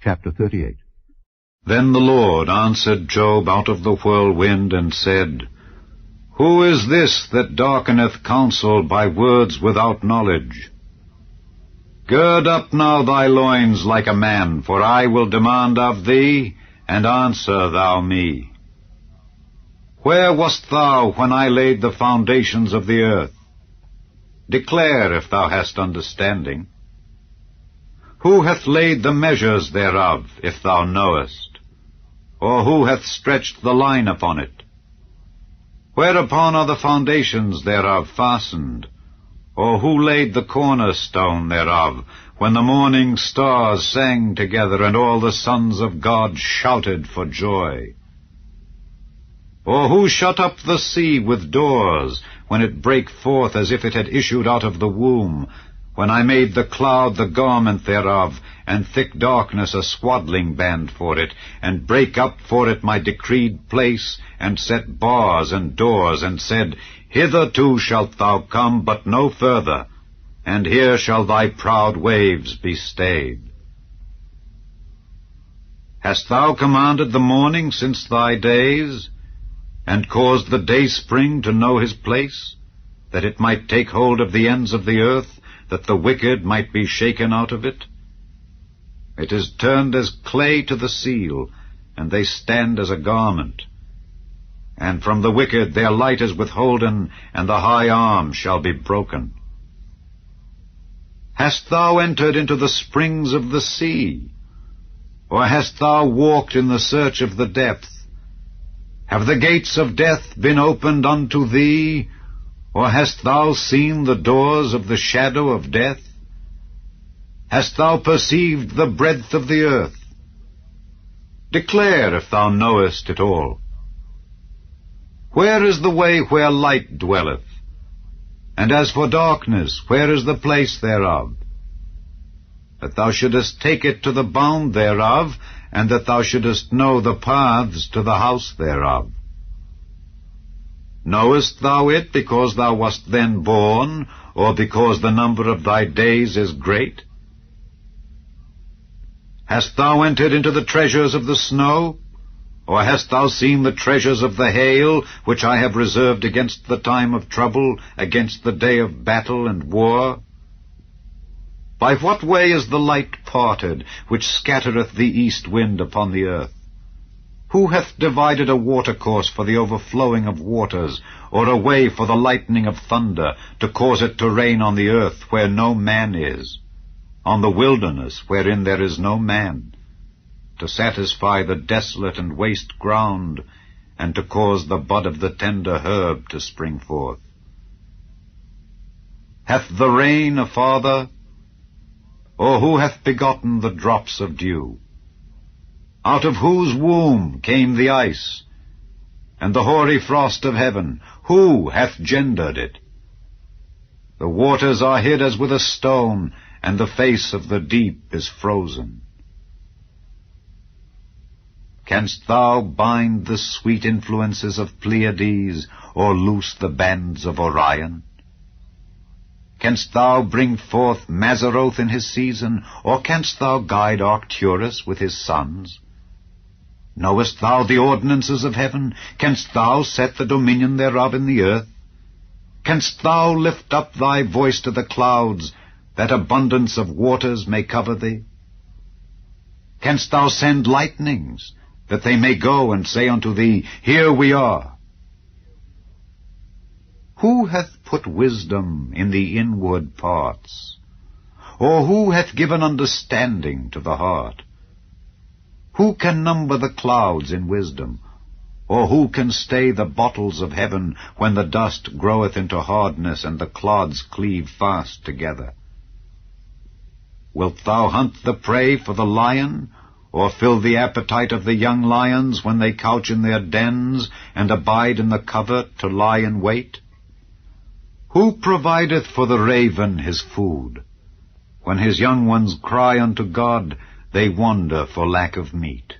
Chapter 38. Then the Lord answered Job out of the whirlwind, and said, Who is this that darkeneth counsel by words without knowledge? Gird up now thy loins like a man, for I will demand of thee, and answer thou me. Where wast thou when I laid the foundations of the earth? Declare if thou hast understanding. Who hath laid the measures thereof, if thou knowest? Or who hath stretched the line upon it? Whereupon are the foundations thereof fastened? Or who laid the cornerstone thereof, when the morning stars sang together, and all the sons of God shouted for joy? Or who shut up the sea with doors, when it brake forth as if it had issued out of the womb, when I made the cloud the garment thereof, and thick darkness a swaddling band for it, and brake up for it my decreed place, and set bars and doors, and said, Hitherto shalt thou come, but no further, and here shall thy proud waves be stayed. Hast thou commanded the morning since thy days, and caused the dayspring to know his place, that it might take hold of the ends of the earth, that the wicked might be shaken out of it? It is turned as clay to the seal, and they stand as a garment. And from the wicked their light is withholden, and the high arm shall be broken. Hast thou entered into the springs of the sea? Or hast thou walked in the search of the depth? Have the gates of death been opened unto thee? Or hast thou seen the doors of the shadow of death? Hast thou perceived the breadth of the earth? Declare if thou knowest it all. Where is the way where light dwelleth? And as for darkness, where is the place thereof? That thou shouldest take it to the bound thereof, and that thou shouldest know the paths to the house thereof. Knowest thou it because thou wast then born, or because the number of thy days is great? Hast thou entered into the treasures of the snow? Or hast thou seen the treasures of the hail, which I have reserved against the time of trouble, against the day of battle and war? By what way is the light parted, which scattereth the east wind upon the earth? Who hath divided a watercourse for the overflowing of waters, or a way for the lightning of thunder, to cause it to rain on the earth where no man is, on the wilderness wherein there is no man, to satisfy the desolate and waste ground, and to cause the bud of the tender herb to spring forth? Hath the rain a father? Or who hath begotten the drops of dew? Out of whose womb came the ice, and the hoary frost of heaven? Who hath gendered it? The waters are hid as with a stone, and the face of the deep is frozen. Canst thou bind the sweet influences of Pleiades, or loose the bands of Orion? Canst thou bring forth Mazzaroth in his season, or canst thou guide Arcturus with his sons? Knowest thou the ordinances of heaven? Canst thou set the dominion thereof in the earth? Canst thou lift up thy voice to the clouds, that abundance of waters may cover thee? Canst thou send lightnings, that they may go and say unto thee, Here we are? Who hath put wisdom in the inward parts? Or who hath given understanding to the heart? Who can number the clouds in wisdom? Or who can stay the bottles of heaven, when the dust groweth into hardness, and the clods cleave fast together? Wilt thou hunt the prey for the lion, or fill the appetite of the young lions when they couch in their dens, and abide in the covert to lie in wait? Who provideth for the raven his food? When his young ones cry unto God, they wander for lack of meat.